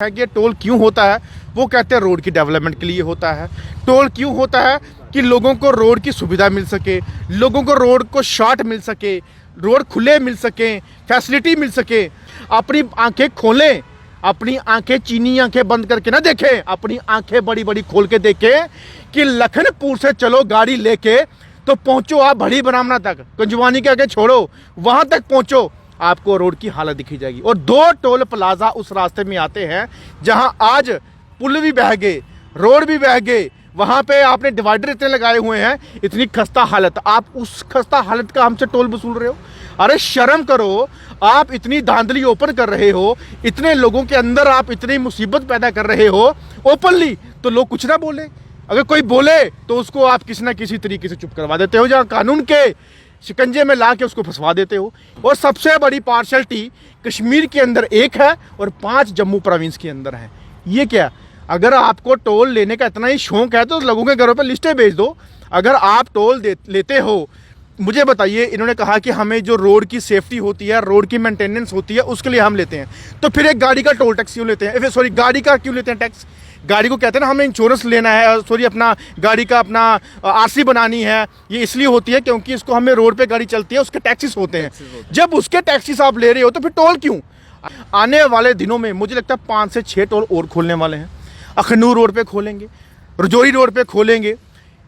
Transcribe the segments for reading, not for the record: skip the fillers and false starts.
है कि टोल क्यों होता है। वो कहते हैं रोड की डेवलपमेंट के लिए होता है। टोल क्यों होता है कि लोगों को रोड की सुविधा मिल सके, लोगों को रोड को शॉर्ट मिल सके, रोड खुले मिल सके, फैसिलिटी मिल सके। अपनी आंखें खोलें, अपनी आंखें चीनी आंखें बंद करके ना देखें, अपनी आंखें बड़ी बड़ी खोल के देखें कि लखनपुर से चलो गाड़ी लेके तो पहुंचो आप बड़ी ब्राह्मणा तक, कुंजवानी के आगे छोड़ो, वहां तक पहुंचो, आपको रोड की हालत दिखी जाएगी। और 2 टोल प्लाजा उस रास्ते में आते हैं जहां आज पुल भी बह गए, रोड भी बह गए, वहां पे आपने डिवाइडर इतने लगाए हुए हैं, इतनी खस्ता हालत। आप उस खस्ता हालत का हमसे टोल वसूल रहे हो। अरे शर्म करो, आप इतनी धांधली ओपन कर रहे हो, इतने लोगों के अंदर आप इतनी मुसीबत पैदा कर रहे हो ओपनली, तो लोग कुछ ना बोले। अगर कोई बोले तो उसको आप किसी ना किसी तरीके से चुप करवा देते हो, जहाँ कानून के शिकंजे में ला के उसको फंसवा देते हो। और सबसे बड़ी पार्शलिटी कश्मीर के अंदर 1 है और 5 जम्मू प्रोविंस के अंदर है। ये क्या? अगर आपको टोल लेने का इतना ही शौक है तो लोगों के घरों पर लिस्टें भेज दो। अगर आप टोल लेते हो, मुझे बताइए, इन्होंने कहा कि हमें जो रोड की सेफ्टी होती है, रोड की मेंटेनेंस होती है, उसके लिए हम लेते हैं। तो फिर एक गाड़ी का टोल टैक्स क्यों लेते हैं? सॉरी, गाड़ी का क्यों लेते हैं टैक्स? गाड़ी को कहते हैं ना हमें इंश्योरेंस लेना है, सॉरी अपना गाड़ी का अपना आरसी बनानी है। ये इसलिए होती है क्योंकि इसको हमें रोड पे गाड़ी चलती है, उसके टैक्सेस होते हैं। जब उसके टैक्सेस आप ले रहे हो तो फिर टोल क्यों? आने वाले दिनों में मुझे लगता है 5 से 6 टोल और खोलने वाले हैं। अखनूर रोड पे खोलेंगे, रजौरी रोड पे खोलेंगे,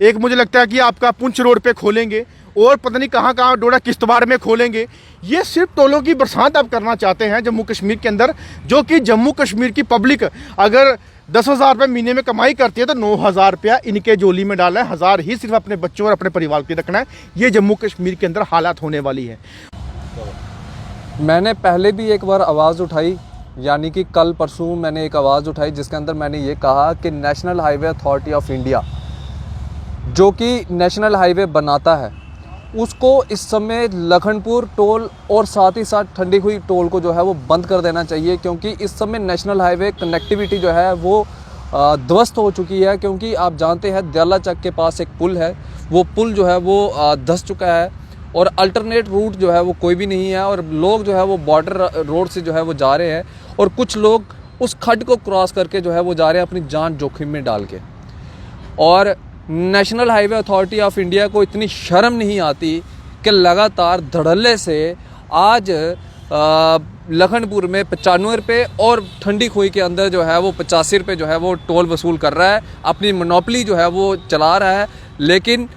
एक मुझे लगता है कि आपका पुंछ रोड पे खोलेंगे, और पता नहीं कहाँ कहाँ डोडा किश्तवाड़ में खोलेंगे। ये सिर्फ टोलों की बरसात आप करना चाहते हैं जम्मू कश्मीर के अंदर, जो कि जम्मू कश्मीर की पब्लिक अगर 10,000 रुपये महीने में कमाई करती है तो 9,000 रुपया इनके जोली में डालना है, 1,000 ही सिर्फ अपने बच्चों और अपने परिवार के रखना है। ये जम्मू कश्मीर के अंदर हालात होने वाली है। मैंने पहले भी एक बार आवाज़ उठाई, यानी कि कल परसों मैंने एक आवाज़ उठाई जिसके अंदर मैंने ये कहा कि national highway authority of India जो कि नेशनल हाईवे बनाता है, उसको इस समय लखनपुर टोल और साथ ही साथ ठंडी हुई टोल को जो है वो बंद कर देना चाहिए। क्योंकि इस समय नेशनल हाईवे कनेक्टिविटी जो है वो ध्वस्त हो चुकी है। क्योंकि आप जानते हैं दयाला चक के पास एक पुल है, वो पुल जो है वो धंस चुका है और अल्टरनेट रूट जो है वो कोई भी नहीं है। और लोग जो है वो बॉर्डर रोड से जो है वो जा रहे हैं और कुछ लोग उस खड्ड को क्रॉस करके जो है वो जा रहे हैं अपनी जान जोखिम में डाल के। और national highway authority of India को इतनी शर्म नहीं आती कि लगातार धड़ल्ले से आज लखनपुर में 95 रुपये और ठंडी खोई के अंदर जो है वो 85 रुपये जो है वो टोल वसूल कर रहा है, अपनी मोनोपोली जो है वो चला रहा है। लेकिन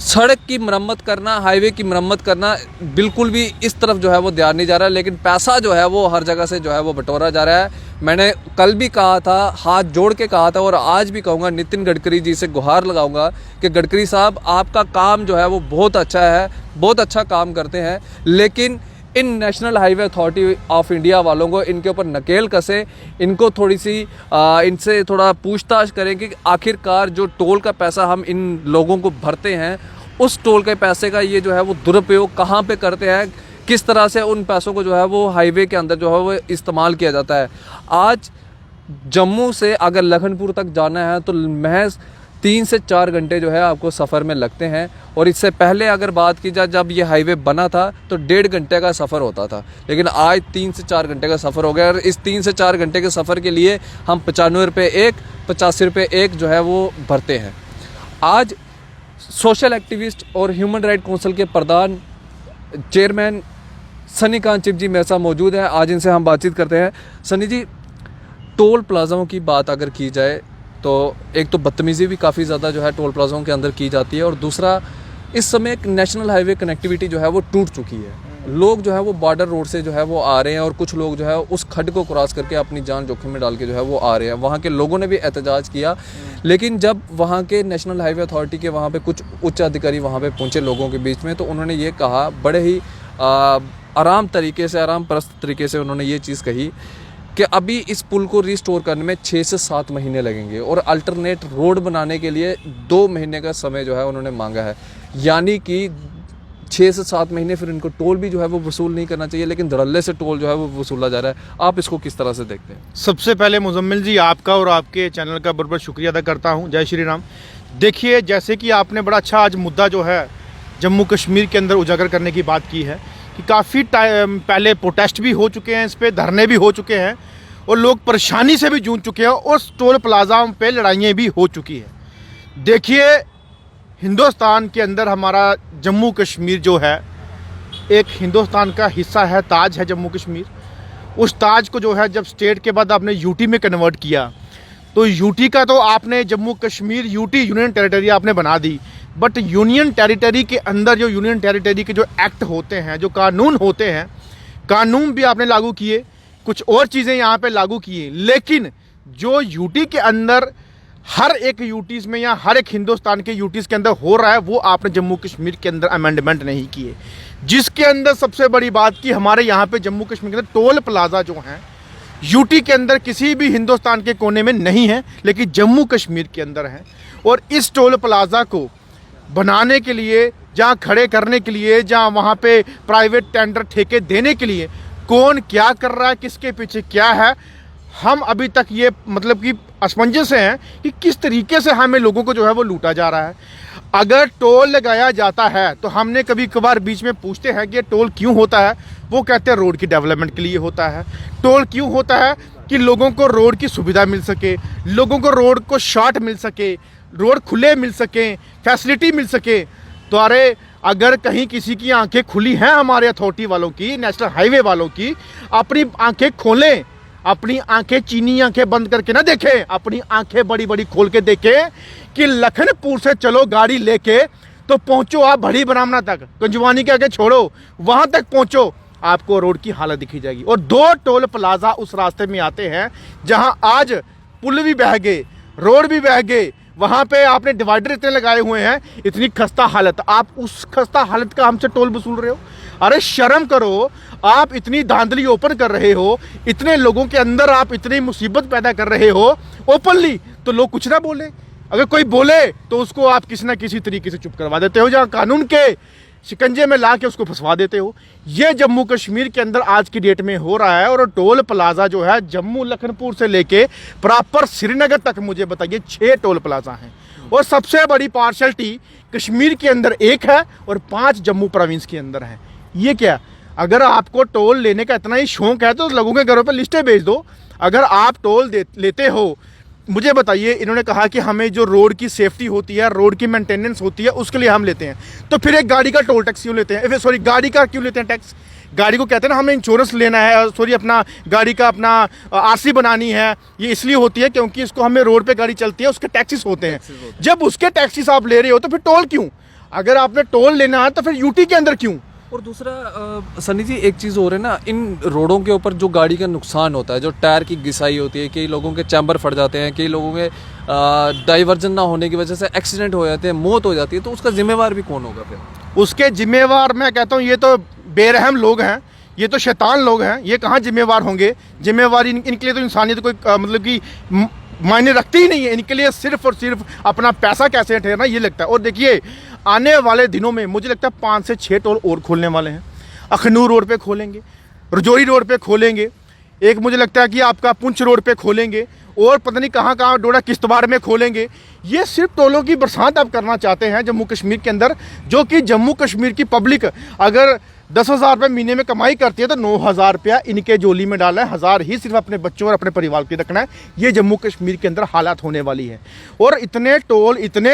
सड़क की मरम्मत करना, हाईवे की मरम्मत करना बिल्कुल भी इस तरफ जो है वो ध्यान नहीं जा रहा है। लेकिन पैसा जो है वो हर जगह से जो है वो बटोरा जा रहा है। मैंने कल भी कहा था, हाथ जोड़ के कहा था और आज भी कहूँगा, नितिन गडकरी जी से गुहार लगाऊंगा कि गडकरी साहब आपका काम जो है वो बहुत अच्छा है, बहुत अच्छा काम करते हैं। लेकिन इन national highway authority of India वालों को इनके ऊपर नकेल कसे, इनको थोड़ी सी इनसे थोड़ा पूछताछ करें कि आखिरकार जो टोल का पैसा हम इन लोगों को भरते हैं, उस टोल के पैसे का ये जो है वो दुरुपयोग कहाँ पे करते हैं, किस तरह से उन पैसों को जो है वो हाईवे के अंदर जो है वो इस्तेमाल किया जाता है। आज जम्मू से अगर लखनपुर तक जाना है तो महज 3 से 4 घंटे जो है आपको सफ़र में लगते हैं। और इससे पहले अगर बात की जाए, जब ये हाईवे बना था तो 1.5 घंटे का सफ़र होता था, लेकिन आज 3 से 4 घंटे का सफ़र हो गया। और इस 3 से 4 घंटे के सफ़र के लिए हम 95 रुपये एक, 85 रुपये एक जो है वो भरते हैं। आज सोशल एक्टिविस्ट और ह्यूमन राइट काउंसिल के प्रधान चेयरमैन सनी कांचिप जी मेरे साथ मौजूद हैं। आज इनसे हम बातचीत करते हैं। सनी जी, टोल प्लाज़ाओं की बात अगर की जाए तो एक तो बदतमीज़ी भी काफ़ी ज़्यादा जो है टोल प्लाज़ाओं के अंदर की जाती है, और दूसरा इस समय एक नेशनल हाईवे कनेक्टिविटी जो है वो टूट चुकी है। लोग जो है वो बॉर्डर रोड से जो है वो आ रहे हैं और कुछ लोग जो है उस खड्ड को क्रॉस करके अपनी जान जोखिम में डाल के जो है वो आ रहे हैं। वहाँ के लोगों ने भी एहतजाज किया, लेकिन जब वहाँ के नेशनल हाईवे अथॉरिटी के वहाँ पे कुछ उच्च अधिकारी वहाँ पे पहुँचे लोगों के बीच में, तो उन्होंने ये कहा, बड़े ही आराम तरीके से, आराम परस्त तरीके से उन्होंने ये चीज़ कही कि अभी इस पुल को रिस्टोर करने में 6 से 7 महीने लगेंगे और अल्टरनेट रोड बनाने के लिए 2 महीने का समय जो है उन्होंने मांगा है। यानी कि 6 से 7 महीने फिर इनको टोल भी जो है वो वसूल नहीं करना चाहिए, लेकिन धड़ल्ले से टोल जो है वो वसूला जा रहा है। आप इसको किस तरह से देखते हैं? सबसे पहले मुजम्मिल जी, आपका और आपके चैनल का बहुत बहुत शुक्रिया अदा करता हूँ। जय श्री राम। देखिए, जैसे कि आपने बड़ा अच्छा आज मुद्दा जो है जम्मू कश्मीर के अंदर उजागर करने की बात की है कि काफ़ी टाइम पहले प्रोटेस्ट भी हो चुके हैं, इस पे धरने भी हो चुके हैं और लोग परेशानी से भी जूझ चुके हैं और टोल प्लाजा पे लड़ाइयाँ भी हो चुकी है। देखिए, हिंदुस्तान के अंदर हमारा जम्मू कश्मीर जो है एक हिंदुस्तान का हिस्सा है, ताज है जम्मू कश्मीर। उस ताज को जो है जब स्टेट के बाद आपने यूटी में कन्वर्ट किया तो यूटी का तो आपने Jammu Kashmir UT union territory आपने बना दी, बट यूनियन टेरिटरी के अंदर जो यूनियन टेरिटरी के जो एक्ट होते हैं, जो कानून होते हैं, कानून भी आपने लागू किए, कुछ और चीज़ें यहाँ पे लागू किए, लेकिन जो यूटी के अंदर हर एक यूटीज़ में या हर एक हिंदुस्तान के यूटीज़ के अंदर हो रहा है वो आपने जम्मू कश्मीर के अंदर अमेंडमेंट नहीं किए। जिसके अंदर सबसे बड़ी बात कि हमारे यहाँ पे जम्मू कश्मीर के अंदर टोल प्लाजा जो हैं यूटी के अंदर किसी भी हिंदुस्तान के कोने में नहीं है, लेकिन जम्मू कश्मीर के अंदर है। और इस टोल प्लाजा को बनाने के लिए, जहाँ खड़े करने के लिए, जहाँ वहाँ पे प्राइवेट टेंडर ठेके देने के लिए कौन क्या कर रहा है, किसके पीछे क्या है, हम अभी तक ये मतलब कि असमंजस से हैं कि किस तरीके से हमें लोगों को जो है वो लूटा जा रहा है। अगर टोल लगाया जाता है तो हमने कभी कभार बीच में पूछते हैं कि ये टोल क्यों होता है, वो कहते हैं रोड की डेवलपमेंट के लिए होता है। टोल क्यों होता है कि लोगों को रोड की सुविधा मिल सके, लोगों को रोड को शॉर्ट मिल सके, रोड खुले मिल सके, फैसिलिटी मिल सके। तो अरे अगर कहीं किसी की आंखें खुली हैं हमारे अथॉरिटी वालों की, नेशनल हाईवे वालों की, अपनी आंखें खोलें, अपनी आंखें चीनी आंखें बंद करके ना देखें, अपनी आंखें बड़ी बड़ी खोल के देखें कि लखनपुर से चलो गाड़ी लेके तो पहुंचो आप बड़ी ब्राह्मणा तक, कुंजवानी के आगे छोड़ो, वहां तक पहुंचो, आपको रोड की हालत दिखी जाएगी। और 2 टोल प्लाजा उस रास्ते में आते हैं जहां आज पुल भी बह गए, रोड भी बह गए, वहां पे आपने डिवाइडर इतने लगाए हुए हैं, इतनी खस्ता हालत, आप उस खस्ता हालत का हमसे टोल वसूल रहे हो। अरे शर्म करो, आप इतनी धांधली ओपन कर रहे हो, इतने लोगों के अंदर आप इतनी मुसीबत पैदा कर रहे हो ओपनली, तो लोग कुछ ना बोले। अगर कोई बोले तो उसको आप किसी ना किसी तरीके से चुप करवा देते हो, जहाँ कानून के शिकंजे में ला के उसको फंसवा देते हो। ये जम्मू कश्मीर के अंदर आज की डेट में हो रहा है। और टोल प्लाजा जो है जम्मू लखनपुर से लेके प्रॉपर श्रीनगर तक, मुझे बताइए 6 टोल प्लाजा हैं। और सबसे बड़ी पार्शलिटी कश्मीर के अंदर 1 है और 5 जम्मू प्रोविंस के अंदर है। ये क्या, अगर आपको टोल लेने का इतना ही शौक है तो लोगों के घरों पर लिस्टें भेज दो। अगर आप टोल लेते हो, मुझे बताइए, इन्होंने कहा कि हमें जो रोड की सेफ्टी होती है, रोड की मेंटेनेंस होती है, उसके लिए हम लेते हैं, तो फिर एक गाड़ी का टोल टैक्स क्यों लेते हैं, सॉरी गाड़ी का क्यों लेते हैं टैक्स? गाड़ी को कहते हैं ना हमें इंश्योरेंस लेना है, सॉरी अपना गाड़ी का अपना आरसी बनानी है, ये इसलिए होती है क्योंकि इसको हमें रोड पे गाड़ी चलती है उसके टैक्सेस होते हैं। जब उसके टैक्सेस आप ले रहे हो तो फिर टोल क्यों? अगर आपने टोल लेना है तो फिर यूटी के अंदर क्यों? और दूसरा सनी जी, एक चीज़ और है ना, इन रोडों के ऊपर जो गाड़ी का नुकसान होता है, जो टायर की घिसाई होती है, कई लोगों के चैम्बर फट जाते हैं, कई लोगों के डाइवर्जन ना होने की वजह से एक्सीडेंट हो जाते हैं, मौत हो जाती है, तो उसका जिम्मेवार भी कौन होगा फिर? उसके जिम्मेवार मैं कहता हूँ ये तो बेरहम लोग हैं, ये तो शैतान लोग हैं, ये कहाँ जिम्मेवार होंगे? जिम्मेवारी इनके लिए तो इंसानियत कोई मतलब कि मायने रखती ही नहीं है। इनके लिए सिर्फ और सिर्फ अपना पैसा कैसे ठहरना ये लगता है। और देखिए, आने वाले दिनों में मुझे लगता है 5 से 6 टोल और खोलने वाले हैं। अखनूर रोड पे खोलेंगे, रजौरी रोड पे खोलेंगे, एक मुझे लगता है कि आपका पुंछ रोड पे खोलेंगे, और पता नहीं कहाँ कहाँ डोडा किश्तवाड़ में खोलेंगे। ये सिर्फ टोलों की बरसात आप करना चाहते हैं जम्मू कश्मीर के अंदर, जो कि जम्मू कश्मीर की पब्लिक अगर 10,000 रुपये महीने में कमाई करती है तो 9,000 रुपया इनके जोली में डालना है, 1,000 ही सिर्फ अपने बच्चों और अपने परिवार के रखना है। ये जम्मू कश्मीर के अंदर हालात होने वाली है। और इतने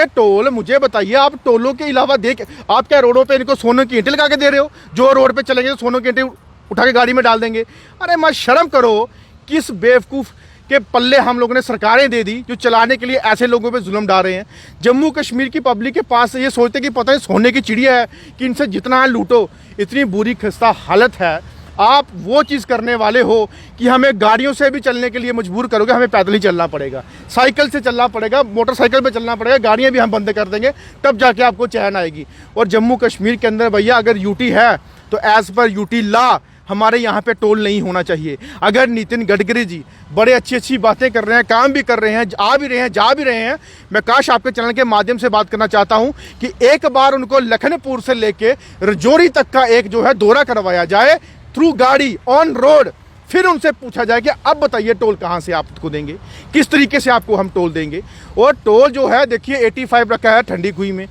टोल मुझे बताइए, आप टोलों के अलावा देख, आप क्या रोडों पे इनको सोने की ईंटें लगा के दे रहे हो? जो रोड पे चलेंगे तो सोने की ईंटें उठा के गाड़ी में डाल देंगे। अरे मत शर्म करो, किस बेवकूफ़ के पल्ले हम लोगों ने सरकारें दे दी जो चलाने के लिए ऐसे लोगों पे जुल्म डाल रहे हैं। जम्मू कश्मीर की पब्लिक के पास ये सोचते कि पता है सोने की चिड़िया है कि इनसे जितना है लूटो। इतनी बुरी खस्ता हालत है। आप वो चीज़ करने वाले हो कि हमें गाड़ियों से भी चलने के लिए मजबूर करोगे, हमें पैदल ही चलना पड़ेगा, साइकिल से चलना पड़ेगा, मोटरसाइकिल पे चलना पड़ेगा, गाड़ियाँ भी हम बंद कर देंगे, तब जाके आपको चैन आएगी। और जम्मू कश्मीर के अंदर भैया अगर यूटी है तो एज़ पर यूटी लॉ हमारे यहाँ पे टोल नहीं होना चाहिए। अगर नितिन गडकरी जी बड़े अच्छी बातें कर रहे हैं, काम भी कर रहे हैं, आ भी रहे हैं, जा भी रहे हैं, मैं काश आपके चैनल के माध्यम से बात करना चाहता हूँ कि एक बार उनको लखनपुर से लेके रजौरी तक का एक जो है दौरा करवाया जाए थ्रू गाड़ी ऑन रोड, फिर उनसे पूछा जाए कि अब बताइए टोल कहाँ से आपको देंगे, किस तरीके से आपको हम टोल देंगे। और टोल जो है देखिए 85 रखा है ठंडी खुई में,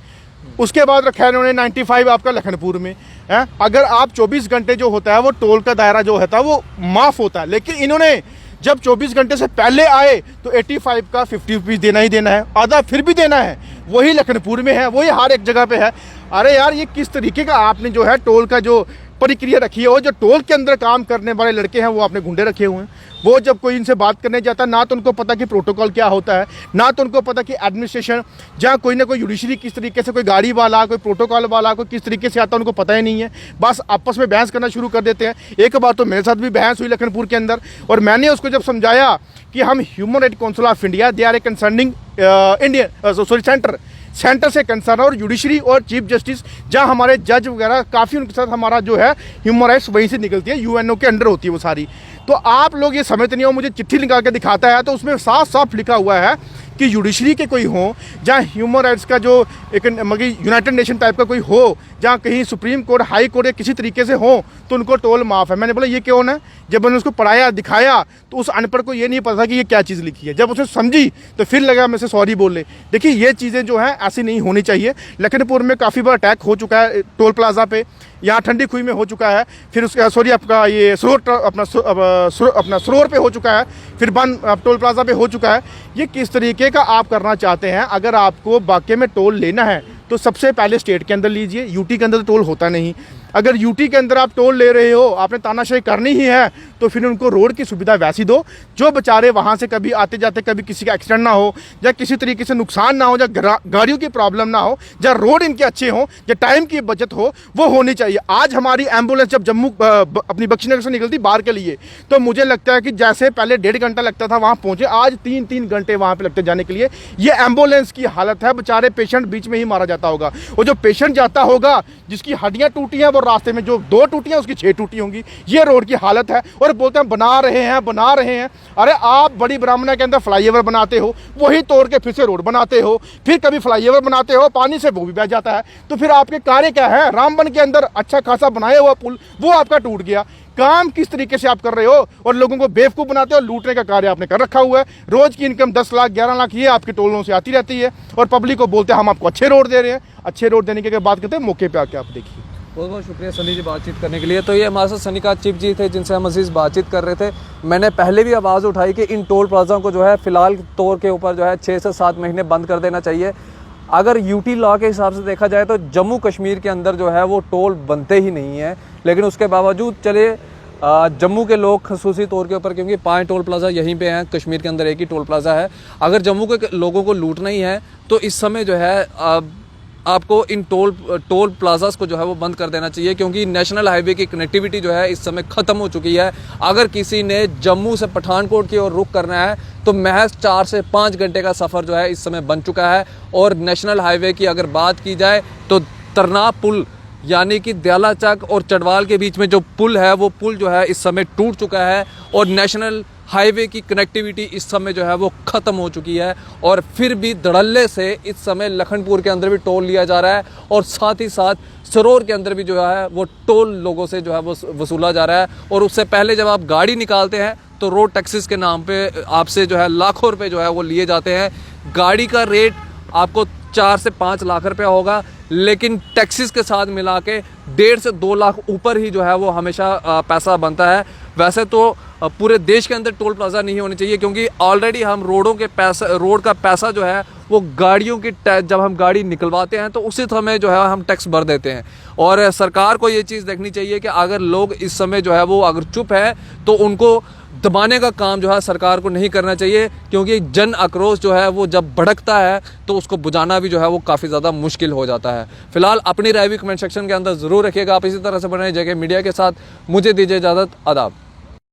उसके बाद रखा है इन्होंने 95 आपका लखनपुर में। हैं। अगर आप 24 घंटे जो होता है वो टोल का दायरा जो होता है वो माफ़ होता है, लेकिन इन्होंने जब 24 घंटे से पहले आए तो 85 का 50 रुपीज़ देना ही देना है, आधा फिर भी देना है। वही लखनपुर में है, वही हर एक जगह पे है। अरे यार, ये किस तरीके का आपने जो है टोल का जो प्रक्रिया रखी है, वो जो टोल के अंदर काम करने वाले लड़के हैं वो आपने गुंडे रखे हुए हैं। वो जब कोई इनसे बात करने जाता है, ना तो उनको पता कि प्रोटोकॉल क्या होता है, ना तो उनको पता कि एडमिनिस्ट्रेशन, जहाँ कोई ना कोई जुडिशरी किस तरीके से, कोई गाड़ी वाला, कोई प्रोटोकॉल वाला, कोई किस तरीके से आता है, उनको पता ही नहीं है। बस आपस में बहस करना शुरू कर देते हैं। एक बार तो मेरे साथ भी बहस हुई लखनपुर के अंदर, और मैंने उसको जब समझाया कि हम human right council of India, they are a concerning Indian center से कंसर्न, और जुडिशरी और चीफ जस्टिस, जहाँ हमारे जज वगैरह काफ़ी, उनके साथ हमारा जो है ह्यूमन राइट्स वहीं से निकलती है, यूएनओ के अंडर होती है वो सारी। तो आप लोग ये समझते नहीं हो। मुझे चिट्ठी निकाल के दिखाता है तो उसमें साफ साफ लिखा हुआ है कि जुडिशरी के कोई हो, जहाँ ह्यूमन राइट्स का जो एक मतलब यूनाइटेड नेशन टाइप का कोई हो, जहाँ कहीं सुप्रीम कोर्ट, हाई कोर्ट या किसी तरीके से हो, तो उनको टोल माफ़ है। मैंने बोला ये क्यों है? जब मैंने उसको पढ़ाया, दिखाया, तो उस अनपढ़ को ये नहीं पता था कि ये क्या चीज़ लिखी है। जब उसने समझी तो फिर लगा मैं से सॉरी बोले। देखिए, ये चीज़ें जो हैं ऐसी नहीं होनी चाहिए। लखनपुर में काफ़ी बार अटैक हो चुका है टोल प्लाजा पे, यहाँ ठंडी खुई में हो चुका है, फिर उसके सॉरी आपका ये अपना सरोवर पे हो चुका है, फिर बन टोल प्लाजा पे हो चुका है। ये किस तरीके का आप करना चाहते हैं? अगर आपको वाकई में टोल लेना है तो सबसे पहले स्टेट के अंदर लीजिए। यूटी के अंदर तो टोल होता नहीं। अगर यूटी के अंदर आप टोल ले रहे हो, आपने तानाशाही करनी ही है, तो फिर उनको रोड की सुविधा वैसी दो जो बेचारे वहाँ से कभी आते जाते कभी किसी का एक्सीडेंट ना हो, या किसी तरीके से नुकसान ना हो, या गाड़ियों की प्रॉब्लम ना हो, या रोड इनके अच्छे हों, या टाइम की बचत हो, वो होनी चाहिए। आज हमारी एम्बुलेंस जब जम्मू अपनी बख्शीनगर से निकलती बाहर के लिए, तो मुझे लगता है कि जैसे पहले 1.5 घंटा लगता था वहाँ पहुँचे, आज 3-3 घंटे वहाँ पर लगते जाने के लिए। ये एम्बुलेंस की हालत है, बेचारे पेशेंट बीच में ही मारा जाता होगा। और जो पेशेंट जाता होगा जिसकी हड्डियाँ टूटी हैं, वो रास्ते में जो 2 टूटी हैं उसकी 6 टूटी होंगी। ये रोड की हालत है। और बोलते हैं बना रहे हैं। अरे आप बड़ी ब्राह्मणा के अंदर फ्लाईओवर बनाते हो, वही तोड़ के फिर से रोड बनाते हो, फिर कभी फ्लाईओवर बनाते हो, पानी से वो भी बह जाता है। तो फिर आपके कार्य क्या है? रामबन के अंदर अच्छा खासा बनाया हुआ पुल, वो आपका टूट गया। काम किस तरीके से आप कर रहे हो? और लोगों को बेवकूफ़ बनाते हो, लूटने का कार्य आपने कर रखा हुआ है। रोज की इनकम 10 लाख 11 लाख ये आपके टोलों से आती रहती है, और पब्लिक को बोलते हैं हम आपको अच्छे रोड दे रहे हैं। अच्छे रोड देने की अगर बात करते हैं, मौके पे आके आप देखिए। बहुत बहुत शुक्रिया सनी जी बातचीत करने के लिए। तो ये हमारे साथ सनी कांत चिप जी थे, जिनसे हम अजीज़ बातचीत कर रहे थे। मैंने पहले भी आवाज़ उठाई कि इन टोल प्लाजा को जो है फ़िलहाल तौर के ऊपर जो है 6 से 7 महीने बंद कर देना चाहिए। अगर यूटी लॉ के हिसाब से देखा जाए तो जम्मू कश्मीर के अंदर जो है वो टोल बनते ही नहीं है, लेकिन उसके बावजूद चले जम्मू के लोग खसूसी तौर के ऊपर, क्योंकि 5 टोल प्लाजा यहीं पे हैं, कश्मीर के अंदर एक ही टोल प्लाजा है। अगर जम्मू के लोगों को लूटना ही है तो इस समय जो है आपको इन टोल प्लाजास को जो है वो बंद कर देना चाहिए, क्योंकि नेशनल हाईवे की कनेक्टिविटी जो है इस समय ख़त्म हो चुकी है। अगर किसी ने जम्मू से पठानकोट की ओर रुख करना है तो महज 4 से 5 घंटे का सफ़र जो है इस समय बन चुका है। और नेशनल हाईवे की अगर बात की जाए तो तरनाब पुल, यानी कि दयाला चक और चढ़वाल के बीच में जो पुल है, वो पुल जो है इस समय टूट चुका है, और नेशनल हाईवे की कनेक्टिविटी इस समय जो है वो ख़त्म हो चुकी है। और फिर भी धड़ल्ले से इस समय लखनपुर के अंदर भी टोल लिया जा रहा है, और साथ ही साथ सरोवर के अंदर भी जो है वो टोल लोगों से जो है वो वसूला जा रहा है। और उससे पहले जब आप गाड़ी निकालते हैं तो रोड टैक्सेस के नाम पे आपसे जो है लाखों रुपए जो है वो लिए जाते हैं। गाड़ी का रेट आपको 4 से 5 लाख रुपया होगा, लेकिन टैक्सेस के साथ मिला के 1.5 से 2 लाख ऊपर ही जो है वो हमेशा पैसा बनता है। वैसे तो पूरे देश के अंदर टोल प्लाजा नहीं होने चाहिए, क्योंकि ऑलरेडी हम रोड का पैसा जो है वो गाड़ियों की जब हम गाड़ी निकलवाते हैं तो उसी समय जो है हम टैक्स भर देते हैं। और सरकार को ये चीज़ देखनी चाहिए कि अगर लोग इस समय जो है वो अगर चुप है तो उनको दबाने का काम जो है सरकार को नहीं करना चाहिए, क्योंकि जन आक्रोश जो है वो जब भड़कता है तो उसको बुझाना भी जो है वो काफ़ी ज़्यादा मुश्किल हो जाता है। फिलहाल अपनी राय भी कमेंट सेक्शन के अंदर ज़रूर रखिएगा। आप इसी तरह से बने जगह मीडिया के साथ। मुझे दीजिए इजाज़त। आदाब।